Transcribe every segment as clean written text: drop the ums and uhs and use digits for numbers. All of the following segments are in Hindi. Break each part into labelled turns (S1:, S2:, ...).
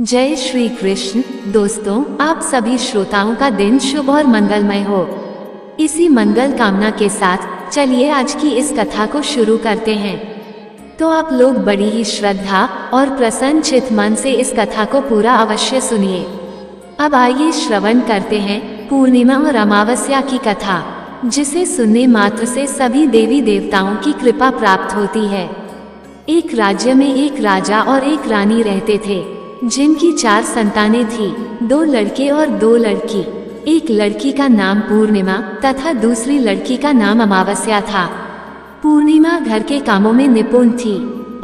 S1: जय श्री कृष्ण। दोस्तों, आप सभी श्रोताओं का दिन शुभ और मंगलमय हो। इसी मंगल कामना के साथ चलिए आज की इस कथा को शुरू करते हैं। तो आप लोग बड़ी ही श्रद्धा और प्रसन्न चित मन से इस कथा को पूरा अवश्य सुनिए। अब आइए श्रवण करते हैं पूर्णिमा और अमावस्या की कथा, जिसे सुनने मात्र से सभी देवी देवताओं की कृपा प्राप्त होती है। एक राज्य में एक राजा और एक रानी रहते थे, जिनकी 4 संतानें थीं, 2 लड़के और 2 लड़की। एक लड़की का नाम पूर्णिमा तथा दूसरी लड़की का नाम अमावस्या था। पूर्णिमा घर के कामों में निपुण थी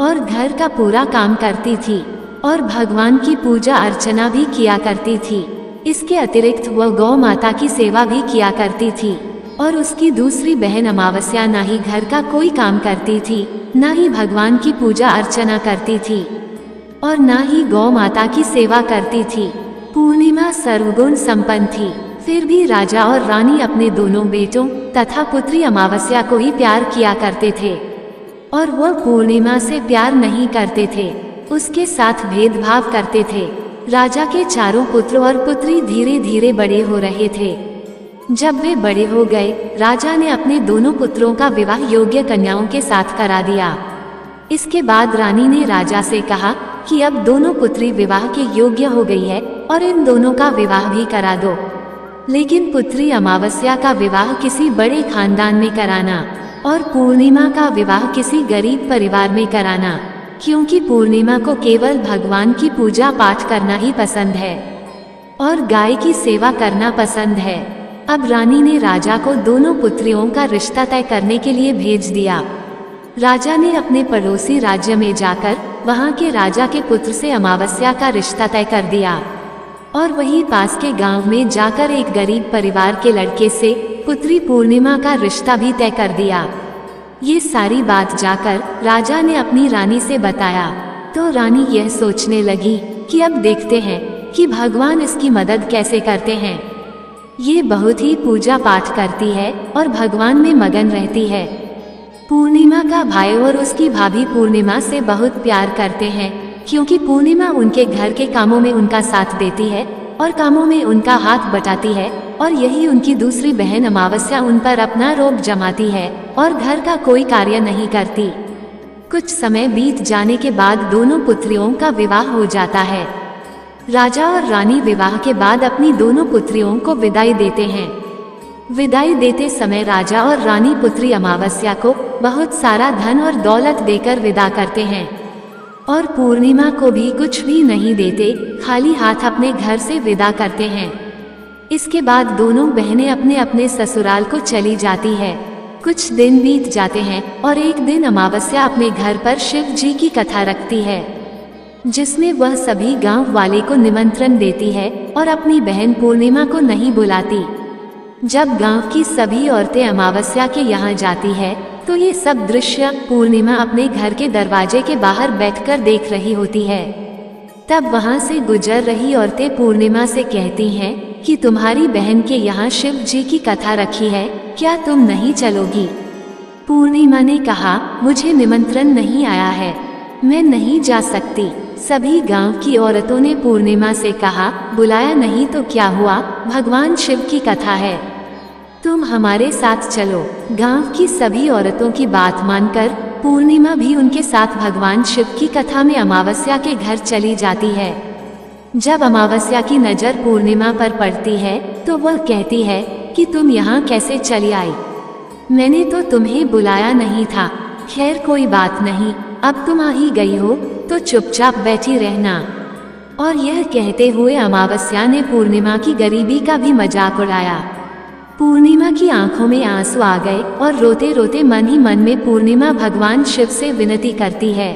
S1: और घर का पूरा काम करती थी और भगवान की पूजा अर्चना भी किया करती थी। इसके अतिरिक्त वह गौ माता की सेवा भी किया करती थी। और उसकी दूसरी बहन अमावस्या ना ही घर का कोई काम करती थी, ना ही भगवान की पूजा अर्चना करती थी और ना ही गौ माता की सेवा करती थी। पूर्णिमा सर्वगुण संपन्न थी, फिर भी राजा और रानी अपने दोनों बेटों तथा पुत्री अमावस्या को ही प्यार किया करते थे और वह पूर्णिमा से प्यार नहीं करते थे, उसके साथ भेदभाव करते थे। राजा के चारों पुत्र और पुत्री धीरे धीरे बड़े हो रहे थे। जब वे बड़े हो गए, राजा ने अपने दोनों पुत्रों का विवाह योग्य कन्याओं के साथ करा दिया। इसके बाद रानी ने राजा से कहा कि अब दोनों पुत्री विवाह के योग्य हो गई है और इन दोनों का विवाह भी करा दो, लेकिन पुत्री अमावस्या का विवाह किसी बड़े खानदान में कराना और पूर्णिमा का विवाह किसी गरीब परिवार में कराना, क्योंकि पूर्णिमा को केवल भगवान की पूजा पाठ करना ही पसंद है और गाय की सेवा करना पसंद है। अब रानी ने राजा को दोनों पुत्रियों का रिश्ता तय करने के लिए भेज दिया। राजा ने अपने पड़ोसी राज्य में जाकर वहां के राजा के पुत्र से अमावस्या का रिश्ता तय कर दिया और वहीं पास के गांव में जाकर एक गरीब परिवार के लड़के से पुत्री पूर्णिमा का रिश्ता भी तय कर दिया। ये सारी बात जाकर राजा ने अपनी रानी से बताया, तो रानी यह सोचने लगी कि अब देखते हैं कि भगवान इसकी मदद कैसे करते हैं। ये बहुत ही पूजा पाठ करती है और भगवान में मगन रहती है। पूर्णिमा का भाई और उसकी भाभी पूर्णिमा से बहुत प्यार करते हैं, क्योंकि पूर्णिमा उनके घर के कामों में उनका साथ देती है और कामों में उनका हाथ बटाती है, और यही उनकी दूसरी बहन अमावस्या उन पर अपना रोब जमाती है और घर का कोई कार्य नहीं करती। कुछ समय बीत जाने के बाद दोनों पुत्रियों का विवाह हो जाता है। राजा और रानी विवाह के बाद अपनी दोनों पुत्रियों को विदाई देते हैं। विदाई देते समय राजा और रानी पुत्री अमावस्या को बहुत सारा धन और दौलत देकर विदा करते हैं और पूर्णिमा को भी कुछ भी नहीं देते, खाली हाथ अपने घर से विदा करते हैं। इसके बाद दोनों बहनें अपने अपने ससुराल को चली जाती है। कुछ दिन बीत जाते हैं और एक दिन अमावस्या अपने घर पर शिव जी की कथा रखती है, जिसमें वह सभी गांव वाले को निमंत्रण देती है और अपनी बहन पूर्णिमा को नहीं बुलाती। जब गांव की सभी औरतें अमावस्या के यहाँ जाती है, तो ये सब दृश्य पूर्णिमा अपने घर के दरवाजे के बाहर बैठकर देख रही होती है। तब वहां से गुजर रही औरतें पूर्णिमा से कहती हैं कि तुम्हारी बहन के यहाँ शिव जी की कथा रखी है, क्या तुम नहीं चलोगी? पूर्णिमा ने कहा, मुझे निमंत्रण नहीं आया है, मैं नहीं जा सकती। सभी गांव की औरतों ने पूर्णिमा से कहा, बुलाया नहीं तो क्या हुआ, भगवान शिव की कथा है, तुम हमारे साथ चलो। गांव की सभी औरतों की बात मानकर पूर्णिमा भी उनके साथ भगवान शिव की कथा में अमावस्या के घर चली जाती है। जब अमावस्या की नज़र पूर्णिमा पर पड़ती है, तो वह कहती है कि तुम यहाँ कैसे चली आई, मैंने तो तुम्हें बुलाया नहीं था। खैर कोई बात नहीं, अब तुम आ ही गई हो तो चुपचाप बैठी रहना। और यह कहते हुए अमावस्या ने पूर्णिमा की गरीबी का भी मजाक उड़ाया। पूर्णिमा की आंखों में आंसू आ गए और रोते रोते मन ही मन में पूर्णिमा भगवान शिव से विनती करती है,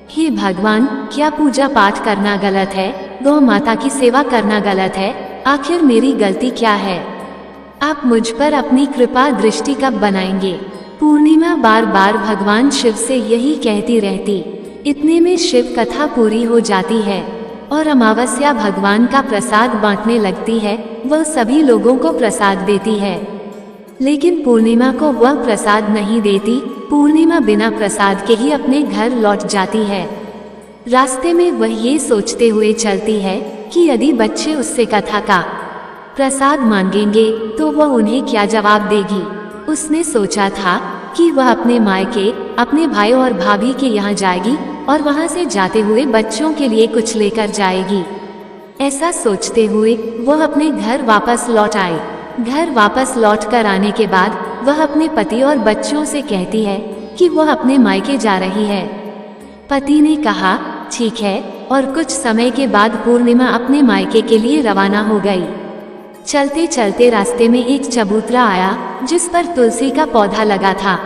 S1: हे भगवान, क्या पूजा पाठ करना गलत है? गौ माता की सेवा करना गलत है? आखिर मेरी गलती क्या है? आप मुझ पर अपनी कृपा दृष्टि कब बनाएंगे? पूर्णिमा बार बार भगवान शिव से यही कहती रहती। इतने में शिव कथा पूरी हो जाती है और अमावस्या भगवान का प्रसाद बांटने लगती है। वह सभी लोगों को प्रसाद देती है, लेकिन पूर्णिमा को वह प्रसाद नहीं देती। पूर्णिमा बिना प्रसाद के ही अपने घर लौट जाती है। रास्ते में वह ये सोचते हुए चलती है कि यदि बच्चे उससे कथा का प्रसाद मांगेंगे तो वह उन्हें क्या जवाब देगी। उसने सोचा था कि वह अपने मायके, अपने भाई और भाभी के यहाँ जाएगी और वहाँ से जाते हुए बच्चों के लिए कुछ लेकर जाएगी। ऐसा सोचते हुए वह अपने घर वापस लौट आई। घर वापस लौट कर आने के बाद वह अपने पति और बच्चों से कहती है कि वह अपने मायके जा रही है। पति ने कहा ठीक है, और कुछ समय के बाद पूर्णिमा अपने मायके के लिए रवाना हो गई। चलते चलते रास्ते में एक चबूतरा आया जिस पर तुलसी का पौधा लगा था।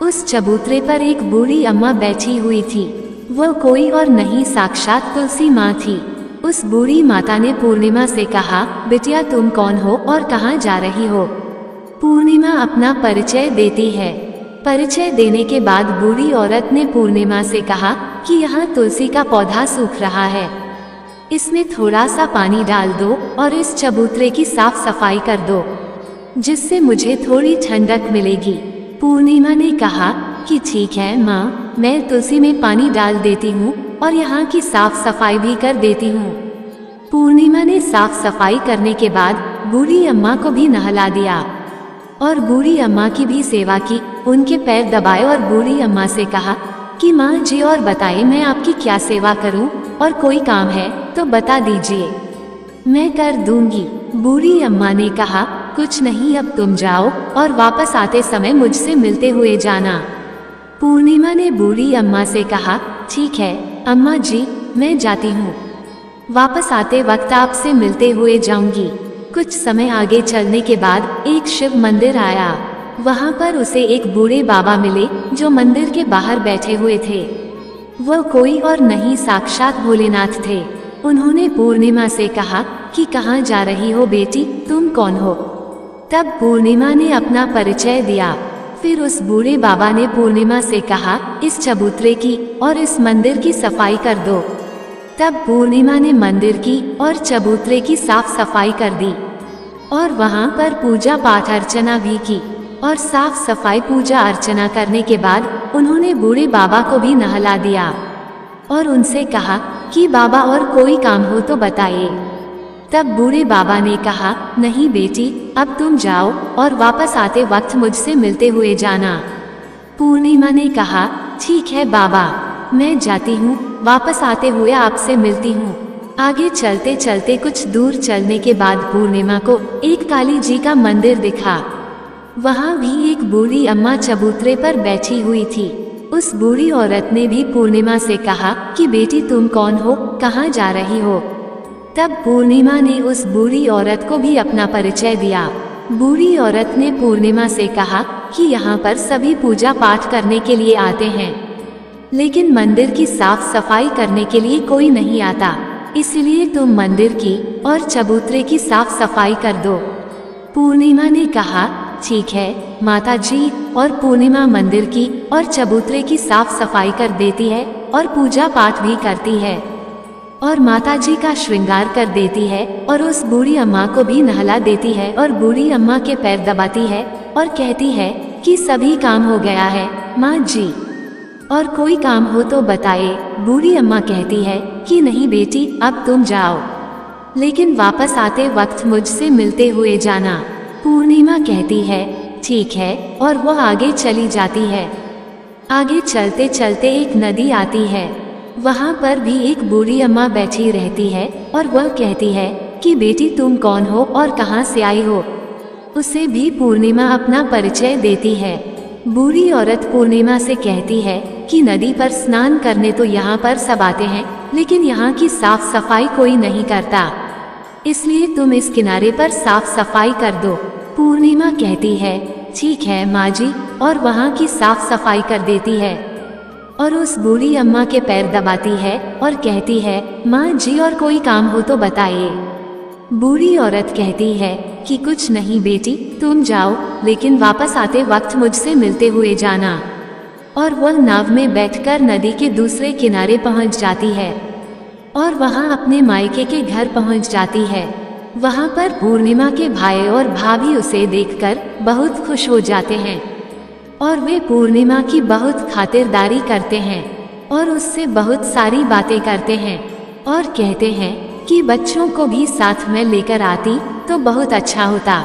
S1: उस चबूतरे पर एक बूढ़ी अम्मा बैठी हुई थी। वह कोई और नहीं, साक्षात तुलसी माँ थी। उस बूढ़ी माता ने पूर्णिमा से कहा, बिटिया तुम कौन हो और कहाँ जा रही हो। पूर्णिमा अपना परिचय देती है। परिचय देने के बाद बूढ़ी औरत ने पूर्णिमा से कहा कि यहाँ तुलसी का पौधा सूख रहा है, इसमें थोड़ा सा पानी डाल दो और इस चबूतरे की साफ सफाई कर दो, जिससे मुझे थोड़ी ठंडक मिलेगी। पूर्णिमा ने कहा कि ठीक है माँ, मैं तुलसी में पानी डाल देती हूँ और यहाँ की साफ सफाई भी कर देती हूँ। पूर्णिमा ने साफ सफाई करने के बाद बूढ़ी अम्मा को भी नहला दिया और बूढ़ी अम्मा की भी सेवा की। उनके पैर दबाए और बूढ़ी अम्मा से कहा कि माँ जी और बताइए मैं आपकी क्या सेवा करूँ, और कोई काम है तो बता दीजिए, मैं कर दूंगी। बूढ़ी अम्मा ने कहा कुछ नहीं, अब तुम जाओ और वापस आते समय मुझसे मिलते हुए जाना। पूर्णिमा ने बूढ़ी अम्मा से कहा ठीक है अम्मा जी, मैं जाती हूँ, वापस आते वक्त आपसे मिलते हुए जाऊंगी। कुछ समय आगे चलने के बाद एक शिव मंदिर आया। वहाँ पर उसे एक बूढ़े बाबा मिले जो मंदिर के बाहर बैठे हुए थे। वह कोई और नहीं, साक्षात भोलेनाथ थे। उन्होंने पूर्णिमा से कहा कि कहाँ जा रही हो बेटी, तुम कौन हो। तब पूर्णिमा ने अपना परिचय दिया। फिर उस बूढ़े बाबा ने पूर्णिमा से कहा इस चबूतरे की और इस मंदिर की सफाई कर दो। तब पूर्णिमा ने मंदिर की और चबूतरे की साफ सफाई कर दी और वहाँ पर पूजा पाठ अर्चना भी की। और साफ सफाई पूजा अर्चना करने के बाद उन्होंने बूढ़े बाबा को भी नहला दिया और उनसे कहा कि बाबा और कोई काम हो तो बताइए। तब बूढ़े बाबा ने कहा नहीं बेटी, अब तुम जाओ और वापस आते वक्त मुझसे मिलते हुए जाना। पूर्णिमा ने कहा ठीक है बाबा, मैं जाती हूँ, वापस आते हुए आपसे मिलती हूँ। आगे चलते चलते कुछ दूर चलने के बाद पूर्णिमा को एक काली जी का मंदिर दिखा। वहाँ भी एक बूढ़ी अम्मा चबूतरे पर बैठी हुई थी। उस बूढ़ी औरत ने भी पूर्णिमा से कहा कि बेटी तुम कौन हो, कहाँ जा रही हो। तब पूर्णिमा ने उस बूढ़ी औरत को भी अपना परिचय दिया। बूढ़ी औरत ने पूर्णिमा से कहा कि यहाँ पर सभी पूजा पाठ करने के लिए आते हैं, लेकिन मंदिर की साफ सफाई करने के लिए कोई नहीं आता, इसलिए तुम मंदिर की और चबूतरे की साफ सफाई कर दो। पूर्णिमा ने कहा ठीक है माता जी, और पूर्णिमा मंदिर की और चबूतरे की साफ सफाई कर देती है और पूजा पाठ भी करती है और माता जी का श्रृंगार कर देती है और उस बूढ़ी अम्मा को भी नहला देती है और बूढ़ी अम्मा के पैर दबाती है और कहती है कि सभी काम हो गया है माँ जी, और कोई काम हो तो बताए। बूढ़ी अम्मा कहती है कि नहीं बेटी, अब तुम जाओ, लेकिन वापस आते वक्त मुझसे मिलते हुए जाना। पूर्णिमा कहती है ठीक है, और वह आगे चली जाती है। आगे चलते चलते एक नदी आती है। वहाँ पर भी एक बूढ़ी अम्मा बैठी रहती है और वह कहती है कि बेटी तुम कौन हो और कहाँ से आई हो। उसे भी पूर्णिमा अपना परिचय देती है। बूढ़ी औरत पूर्णिमा से कहती है कि नदी पर स्नान करने तो यहाँ पर सब आते हैं, लेकिन यहाँ की साफ सफाई कोई नहीं करता, इसलिए तुम इस किनारे पर साफ सफाई कर दो। पूर्णिमा कहती है ठीक है माँ जी, और वहाँ की साफ सफाई कर देती है और उस बूढ़ी अम्मा के पैर दबाती है और कहती है माँ जी, और कोई काम हो तो बताइए। बूढ़ी औरत कहती है कि कुछ नहीं बेटी, तुम जाओ, लेकिन वापस आते वक्त मुझसे मिलते हुए जाना। और वह नाव में बैठकर नदी के दूसरे किनारे पहुँच जाती है और वहाँ अपने मायके के घर पहुँच जाती है। वहाँ पर पूर्णिमा के भाई और भाभी उसे देखकर बहुत खुश हो जाते हैं और वे पूर्णिमा की बहुत खातिरदारी करते हैं। और उससे बहुत सारी बातें करते हैं और कहते हैं कि बच्चों को भी साथ में लेकर आती तो बहुत अच्छा होता।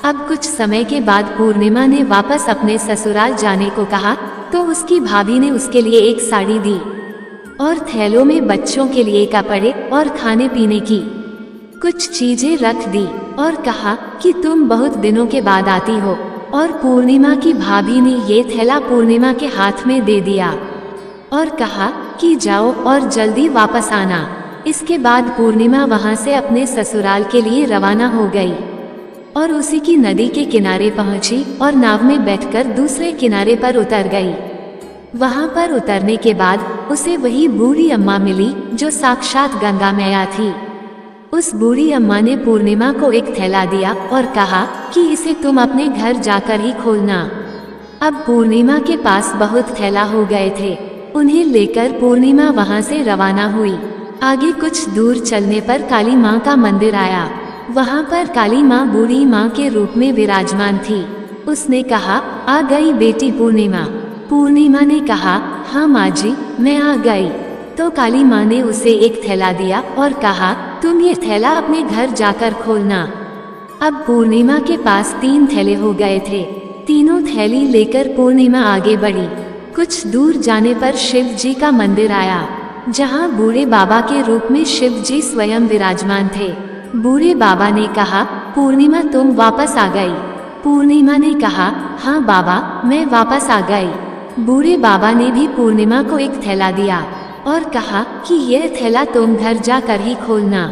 S1: अब कुछ समय के बाद पूर्णिमा ने वापस अपने ससुराल जाने को कहा तो उसकी भाभी ने उसके लिए एक साड़ी दी और थैलों में बच्चों के लिए कपड़े और खाने पीने की कुछ चीजें रख दी और कहा कि तुम बहुत दिनों के बाद आती हो। और पूर्णिमा की भाभी ने ये थैला पूर्णिमा के हाथ में दे दिया और कहा कि जाओ और जल्दी वापस आना। इसके बाद पूर्णिमा वहां से अपने ससुराल के लिए रवाना हो गई और उसी की नदी के किनारे पहुंची और नाव में बैठकर दूसरे किनारे पर उतर गई। वहां पर उतरने के बाद उसे वही बूढ़ी अम्मा मिली जो साक्षात गंगा मैया थी। उस बूढ़ी अम्मा ने पूर्णिमा को एक थैला दिया और कहा कि इसे तुम अपने घर जाकर ही खोलना। अब पूर्णिमा के पास बहुत थैला हो गए थे। उन्हें लेकर पूर्णिमा वहां से रवाना हुई। आगे कुछ दूर चलने पर काली माँ का मंदिर आया। वहां पर काली माँ बूढ़ी माँ के रूप में विराजमान थी। उसने कहा, आ गई बेटी पूर्णिमा। पूर्णिमा ने कहा, हाँ माँ जी, मैं आ गई। तो काली माँ ने उसे एक थैला दिया और कहा, तुम ये थैला अपने घर जाकर खोलना। अब पूर्णिमा के पास 3 थैले हो गए थे। तीनों थैली लेकर पूर्णिमा आगे बढ़ी। कुछ दूर जाने पर शिव जी का मंदिर आया, जहाँ बूढ़े बाबा के रूप में शिव जी स्वयं विराजमान थे। बूढ़े बाबा ने कहा, पूर्णिमा तुम वापस आ गई। पूर्णिमा ने कहा, हाँ बाबा, मैं वापस आ गई। बूढ़े बाबा ने भी पूर्णिमा को एक थैला दिया और कहा कि यह थैला तुम घर जाकर ही खोलना।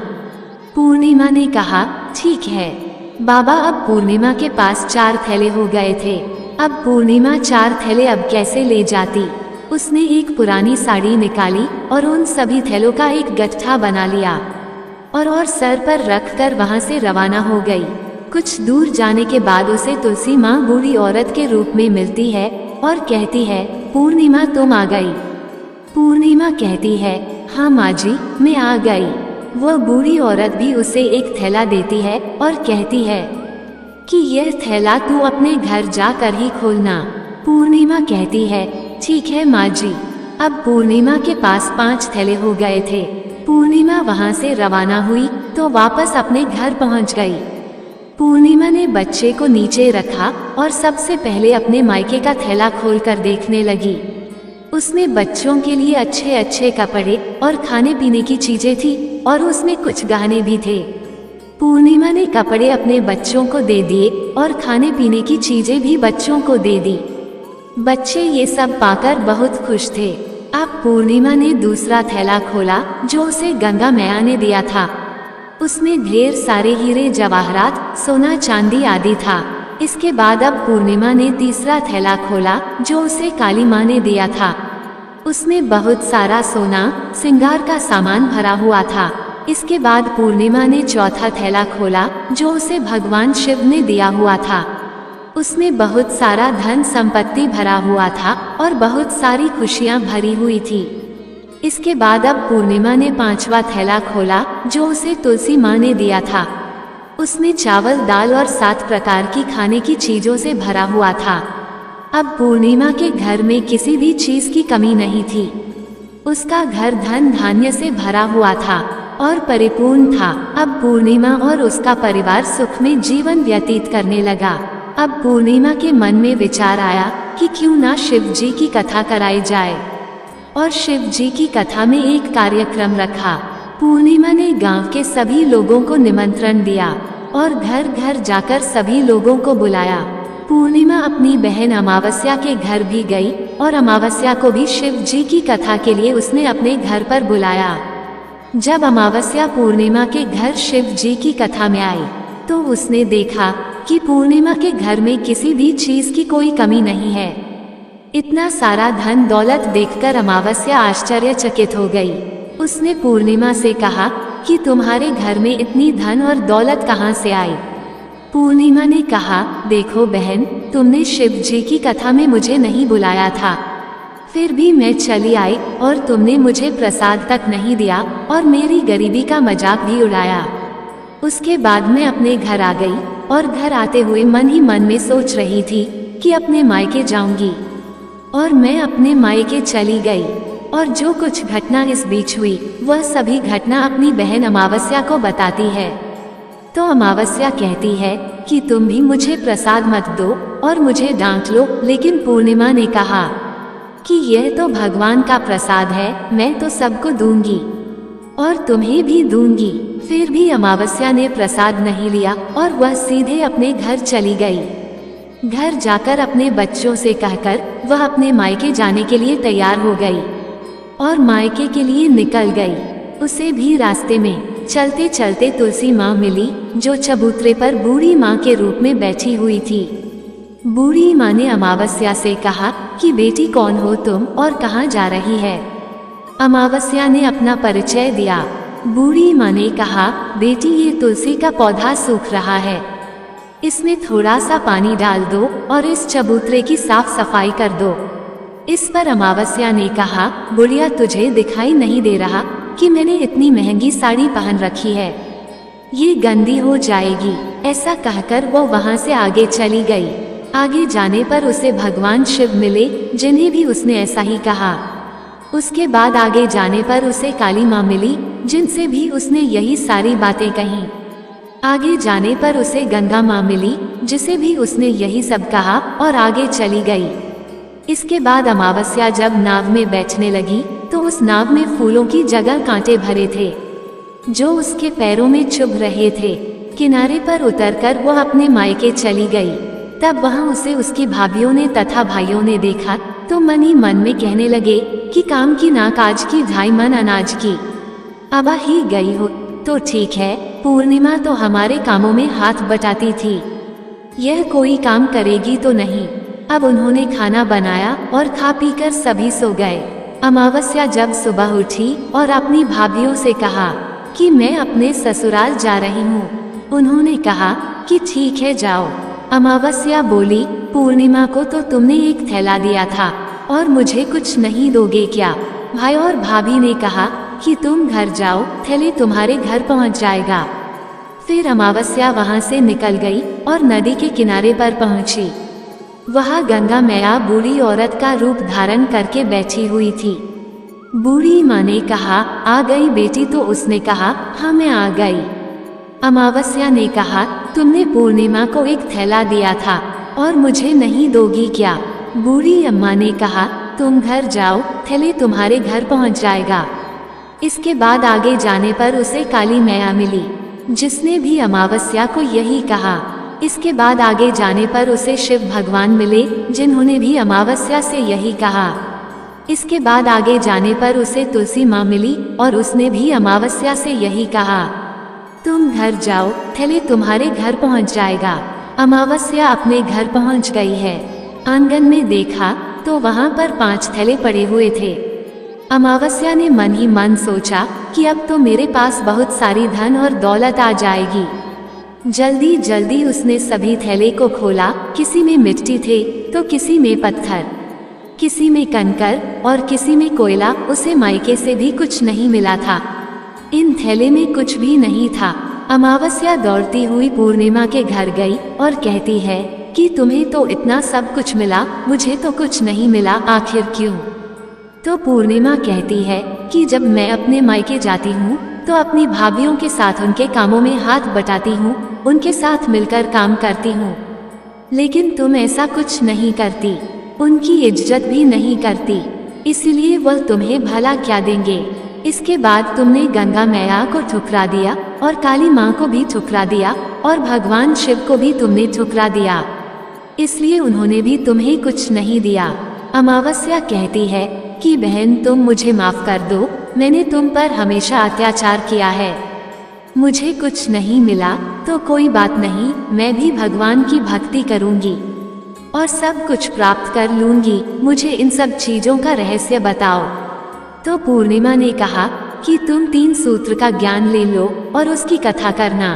S1: पूर्णिमा ने कहा, ठीक है बाबा। अब पूर्णिमा के पास 4 थैले हो गए थे। अब पूर्णिमा 4 थैले अब कैसे ले जाती? उसने एक पुरानी साड़ी निकाली और उन सभी थैलों का एक गट्ठा बना लिया और सर पर रखकर वहां से रवाना हो गई। कुछ दूर जाने के बाद उसे तुलसी माँ बूढ़ी औरत के रूप में मिलती है और कहती है, पूर्णिमा तुम आ गई। पूर्णिमा कहती है, हाँ माँ जी, मैं आ गई। वह बूढ़ी औरत भी उसे एक थैला देती है और कहती है कि यह थैला तू अपने घर जाकर ही खोलना। पूर्णिमा कहती है, ठीक है माँ जी। अब पूर्णिमा के पास 5 थैले हो गए थे। पूर्णिमा वहां से रवाना हुई तो वापस अपने घर पहुंच गई। पूर्णिमा ने बच्चे को नीचे रखा और सबसे पहले अपने मायके का थैला खोलकर देखने लगी। उसमें बच्चों के लिए अच्छे अच्छे कपड़े और खाने पीने की चीजें थी और उसमें कुछ गहने भी थे। पूर्णिमा ने कपड़े अपने बच्चों को दे दिए और खाने पीने की चीजें भी बच्चों को दे दी। बच्चे ये सब पाकर बहुत खुश थे। अब पूर्णिमा ने दूसरा थैला खोला जो उसे गंगा मैया ने दिया था। उसमें ढेर सारे हीरे जवाहरात, सोना चांदी आदि था। इसके बाद अब पूर्णिमा ने तीसरा थैला खोला जो उसे काली माँ ने दिया था। उसमें बहुत सारा सोना श्रृंगार का सामान भरा हुआ था। इसके बाद पूर्णिमा ने चौथा थैला खोला जो उसे भगवान शिव ने दिया हुआ था। उसमें बहुत सारा धन संपत्ति भरा हुआ था और बहुत सारी खुशियां भरी हुई थी। इसके बाद अब पूर्णिमा ने 5वां थैला खोला जो उसे तुलसी माँ ने दिया था। उसमें चावल, दाल और 7 प्रकार की खाने की चीजों से भरा हुआ था। अब पूर्णिमा के घर में किसी भी चीज की कमी नहीं थी। उसका घर धन धान्य से भरा हुआ था और परिपूर्ण था। अब पूर्णिमा और उसका परिवार सुख में जीवन व्यतीत करने लगा। अब पूर्णिमा के मन में विचार आया कि क्यों ना शिव जी की कथा कराई जाए और शिव जी की कथा में एक कार्यक्रम रखा। पूर्णिमा ने गांव के सभी लोगों को निमंत्रण दिया और घर घर जाकर सभी लोगों को बुलाया। पूर्णिमा अपनी बहन अमावस्या के घर भी गई और अमावस्या को भी शिव जी की कथा के लिए उसने अपने घर पर बुलाया। जब अमावस्या पूर्णिमा के घर शिव जी की कथा में आई तो उसने देखा कि पूर्णिमा के घर में किसी भी चीज की कोई कमी नहीं है। इतना सारा धन दौलत देखकर अमावस्या आश्चर्यचकित हो गई। उसने पूर्णिमा से कहा कि तुम्हारे घर में इतनी धन और दौलत कहाँ से आई? पूर्णिमा ने कहा, देखो बहन, तुमने शिव जी की कथा में मुझे नहीं बुलाया था, फिर भी मैं चली आई और तुमने मुझे प्रसाद तक नहीं दिया और मेरी गरीबी का मजाक भी उड़ाया। उसके बाद मैं अपने घर आ गई और घर आते हुए मन ही मन में सोच रही थी कि अपने मायके जाऊंगी और मैं अपने मायके चली गई। और जो कुछ घटना इस बीच हुई वह सभी घटना अपनी बहन अमावस्या को बताती है। तो अमावस्या कहती है कि तुम भी मुझे प्रसाद मत दो और मुझे डांट लो, लेकिन पूर्णिमा ने कहा कि यह तो भगवान का प्रसाद है, मैं तो सबको दूंगी और तुम्हें भी दूंगी। फिर भी अमावस्या ने प्रसाद नहीं लिया और वह सीधे अपने घर चली गई। घर जाकर अपने बच्चों से कहकर वह अपने मायके जाने के लिए तैयार हो गई और मायके के लिए निकल गई। उसे भी रास्ते में चलते चलते तुलसी माँ मिली, जो चबूतरे पर बूढ़ी माँ के रूप में बैठी हुई थी। बूढ़ी माँ ने अमावस्या से कहा कि बेटी कौन हो तुम और कहाँ जा रही है। अमावस्या ने अपना परिचय दिया। बूढ़ी माँ ने कहा, बेटी ये तुलसी का पौधा सूख रहा है, इसमें थोड़ा सा पानी डाल दो और इस चबूतरे की साफ सफाई कर दो। इस पर अमावस्या ने कहा, बुढ़िया तुझे दिखाई नहीं दे रहा कि मैंने इतनी महंगी साड़ी पहन रखी है, ये गंदी हो जाएगी। ऐसा कहकर वो वहाँ से आगे चली गई। आगे जाने पर उसे भगवान शिव मिले, जिन्हें भी उसने ऐसा ही कहा। उसके बाद आगे जाने पर उसे काली माँ मिली, जिनसे भी उसने यही सारी बातें कही। आगे जाने पर उसे गंगा माँ मिली, जिसे भी उसने यही सब कहा और आगे चली गई। इसके बाद अमावस्या जब नाव में बैठने लगी तो उस नाव में फूलों की जगह कांटे भरे थे, जो उसके पैरों में चुभ रहे थे। किनारे पर उतरकर वह अपने मायके चली गई। तब वहाँ उसे उसकी भाभियों ने तथा भाइयों ने देखा तो मन ही मन में कहने लगे कि काम की नाक आज की, ढाई मन अनाज की। अब ही गई हो तो ठीक है, पूर्णिमा तो हमारे कामों में हाथ बटाती थी, यह कोई काम करेगी तो नहीं। अब उन्होंने खाना बनाया और खा पीकर सभी सो गए। अमावस्या जब सुबह उठी और अपनी भाभियों से कहा कि मैं अपने ससुराल जा रही हूँ। उन्होंने कहा कि ठीक है जाओ। अमावस्या बोली, पूर्णिमा को तो तुमने एक थैला दिया था और मुझे कुछ नहीं दोगे क्या? भाई और भाभी ने कहा कि तुम घर जाओ, थैले तुम्हारे घर पहुंच जाएगा। फिर अमावस्या वहां से निकल गई और नदी के किनारे पर पहुंची। वहां गंगा मैया बूढ़ी औरत का रूप धारण करके बैठी हुई थी। बूढ़ी माँ ने कहा, आ गई बेटी? तो उसने कहा, हाँ मैं आ गई। अमावस्या ने कहा, तुमने पूर्णिमा को एक थैला दिया था और मुझे नहीं दोगी क्या? बूढ़ी अम्मा ने कहा, तुम घर जाओ, थैले तुम्हारे घर पहुंच जाएगा। इसके बाद आगे जाने पर उसे काली मैया मिली, जिसने भी अमावस्या को यही कहा। इसके बाद आगे जाने पर उसे शिव भगवान मिले, जिन्होंने भी अमावस्या से यही कहा। इसके बाद आगे जाने पर उसे तुलसी माँ मिली और उसने भी अमावस्या से यही कहा, तुम घर जाओ, थैले तुम्हारे घर पहुंच जाएगा। अमावस्या अपने घर पहुंच गई है। आंगन में देखा तो वहां पर 5 थैले पड़े हुए थे। अमावस्या ने मन ही मन सोचा कि अब तो मेरे पास बहुत सारी धन और दौलत आ जाएगी। जल्दी जल्दी उसने सभी थैले को खोला। किसी में मिट्टी थे तो किसी में पत्थर, किसी में कंकर और किसी में कोयला। उसे मायके से भी कुछ नहीं मिला था। इन थैले में कुछ भी नहीं था। अमावस्या दौड़ती हुई पूर्णिमा के घर गई और कहती है कि तुम्हें तो इतना सब कुछ मिला, मुझे तो कुछ नहीं मिला, आखिर क्यों? तो पूर्णिमा कहती है कि जब मैं अपने मायके जाती हूँ तो अपनी भाभियों के साथ उनके कामों में हाथ बटाती हूँ, उनके साथ मिलकर काम करती हूँ, लेकिन तुम ऐसा कुछ नहीं करती, उनकी इज्जत भी नहीं करती, इसलिए वह तुम्हें भला क्या देंगे? इसके बाद तुमने गंगा मैया को ठुकरा दिया और काली माँ को भी ठुकरा दिया और भगवान शिव को भी तुमने ठुकरा दिया, इसलिए उन्होंने भी तुम्हें कुछ नहीं दिया। अमावस्या कहती है कि बहन तुम मुझे माफ कर दो, मैंने तुम पर हमेशा अत्याचार किया है, मुझे कुछ नहीं मिला तो कोई बात नहीं, मैं भी भगवान की भक्ति करूंगी और सब कुछ प्राप्त कर लूंगी, मुझे इन सब चीजों का रहस्य बताओ। तो पूर्णिमा ने कहा कि तुम 3 सूत्र का ज्ञान ले लो और उसकी कथा करना।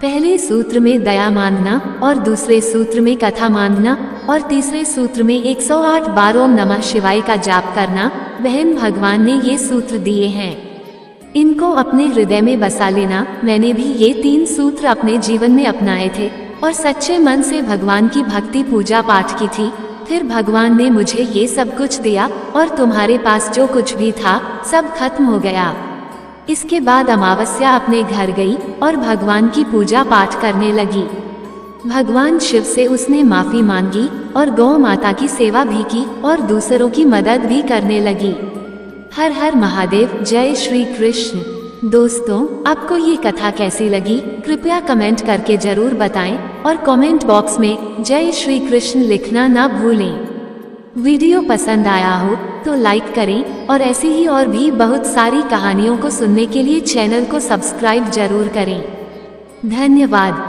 S1: पहले सूत्र में दया मानना और दूसरे सूत्र में कथा मानना और तीसरे सूत्र में 108 बार ओम नमः शिवाय का जाप करना। बहन भगवान ने ये सूत्र दिए हैं, इनको अपने हृदय में बसा लेना। मैंने भी ये 3 सूत्र अपने जीवन में अपनाए थे और सच्चे मन से भगवान की भक्ति पूजा पाठ की थी फिर भगवान ने मुझे ये सब कुछ दिया और तुम्हारे पास जो कुछ भी था सब खत्म हो गया। इसके बाद अमावस्या अपने घर गई और भगवान की पूजा पाठ करने लगी। भगवान शिव से उसने माफी मांगी और गौ माता की सेवा भी की और दूसरों की मदद भी करने लगी। हर हर महादेव, जय श्री कृष्ण। दोस्तों, आपको ये कथा कैसी लगी कृपया कमेंट करके जरूर बताएं और कमेंट बॉक्स में जय श्री कृष्ण लिखना ना भूलें। वीडियो पसंद आया हो तो लाइक करें और ऐसी ही और भी बहुत सारी कहानियों को सुनने के लिए चैनल को सब्सक्राइब जरूर करें। धन्यवाद।